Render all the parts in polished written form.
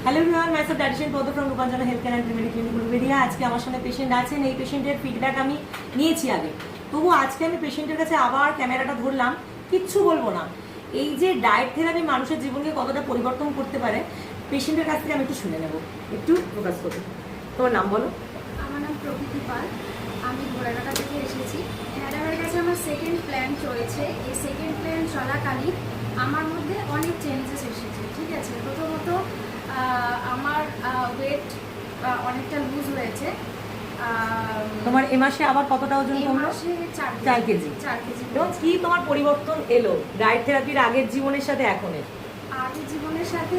Hello everyone, myself dietician Padma from Rupanjana health care and remedy clinic Uluberia. আজকে আমার সামনে patient আছেন। এই পেশেন্টের ফিডব্যাক আমি নিয়েছি আগে, তবু আজকে আমি পেশেন্টের কাছে আবার ক্যামেরাটা ধরলাম। কিচ্ছু বলবো না, এই যে ডায়েট থেরাপি মানুষের জীবনকে কতটা পরিবর্তন করতে পারে পেশেন্টের কাছ থেকে আমি একটু শুনে নেব। একটু ফোকাস করো। তোমার নাম বলো। আমার নাম প্রকৃতি পাল, আমি ঘোড়াঘাটা থেকে এসেছি। ম্যাডামের কাছে আমার সেকেন্ড প্ল্যান চলেছে। এই সেকেন্ড প্ল্যান চলাকালীন আমার মধ্যে অনেক চেঞ্জেস এসেছে। ঠিক আছে, প্রথমত আমার ওয়েট অনেকটা লুজ হয়েছে। তোমার এ মাসে আবার কতটা ওজন কমলো? 4 কেজি। 4 কেজি। এবং কি তোমার পরিবর্তন এলো ডায়েট থেরাপির আগের জীবনের সাথে এখনের? আগের জীবনের সাথে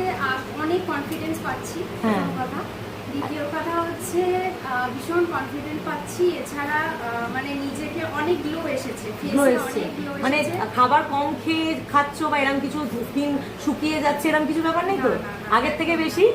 অনেক কনফিডেন্স পাচ্ছি, প্রথম কথা। দ্বিতীয় কথা হচ্ছে ভীষণ কনফিডেন্ট পাচ্ছি। এছাড়া মানে নিজেকে অনেক গ্লো এসেছে, মানে খাবার কম খেয়ে খাচ্ছ বা এরকম কিছু স্কিন শুকিয়ে যাচ্ছে এরকম কিছু ব্যাপার নেই তো? আগের থেকে বেশি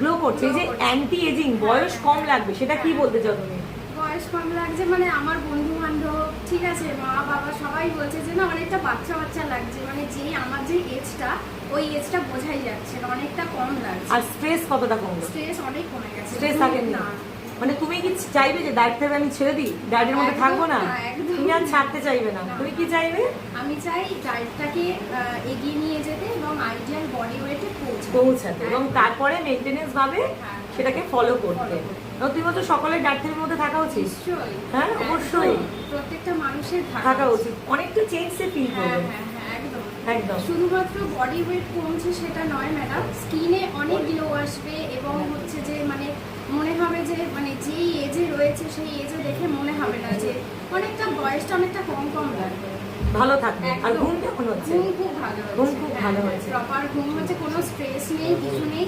গ্লো করছে। এই যে অ্যান্টি এজিং, বয়স কম লাগবে, সেটা কি বলতে চাও তুমি? বয়স কম লাগছে মানে আমার বন্ধু বান্ধব, ঠিক আছে, মা বাবা সবাই বলছে যে না অনেকটা বাচ্চা বাচ্চা লাগছে। মানে যে আমার যে এজটা, ওই এজটা বোঝাই যাচ্ছে না, অনেকটা কম লাগছে। আর স্ট্রেস কতটা কমলো? স্ট্রেস অনেক কমে গেছে। স্ট্রেস থাকে না? মানে তুমি কি চাইবে যে ডায়েট থেকে আমি ছেড়ে দিই, ডায়েটের মধ্যে থাকবো না? তুমি আর ছাড়তে চাইবে না, তুমি কি চাইবে? আমি চাই ডায়েটটাকে এগিয়ে নিয়ে যেতে এবং আইডিয়াল বডি ওয়েটে পৌঁছাতে, এবং তারপরে মেইনটেনেন্স ভাবে সেটাকে ফলো করতে। তুমি বলছো সকলের ডায়েট থেরাপির মধ্যে থাকা উচিত? নিশ্চয়ই, হ্যাঁ অবশ্যই প্রত্যেকটা মানুষের থাকা উচিত। অনেকটা চেঞ্জ সে ফিল করবে। একদম একদম। শুধুমাত্র বডি ওয়েট কমছে সেটা নয় ম্যাডাম, স্কিনে অনেক গ্লো আসবে এবং হচ্ছে যে মানে মনে হবে যে মানে যেই এজে রয়েছে সেই এজে দেখে মনে হবে না যে অনেকটা বয়সটা অনেকটা কম কম লাগবে। ভালো থাকবে। আর ঘুম কেমন হচ্ছে? ঘুম খুব ভালো হচ্ছে। ঘুম খুব ভালো হচ্ছে। প্রপার ঘুম হচ্ছে, কোনো স্ট্রেস নেই, কিছু নেই,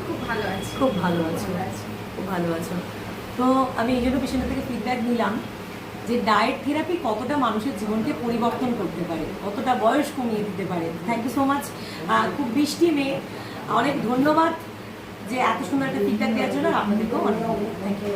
খুব ভালো আছে। খুব ভালো আছে, খুব ভালো আছো। তো আমি এই জন্য পেশেন্টের থেকে ফিডব্যাক নিলাম যে ডায়েট থেরাপি কতটা মানুষের জীবনকে পরিবর্তন করতে পারে, কতটা বয়স কমিয়ে দিতে পারে। Thank you so much. খুব বৃষ্টি মেয়ে, অনেক ধন্যবাদ যে এত সুন্দর একটা ফিডব্যাক দেওয়ার জন্য। আপনাদেরকেও অনেক থ্যাংক ইউ।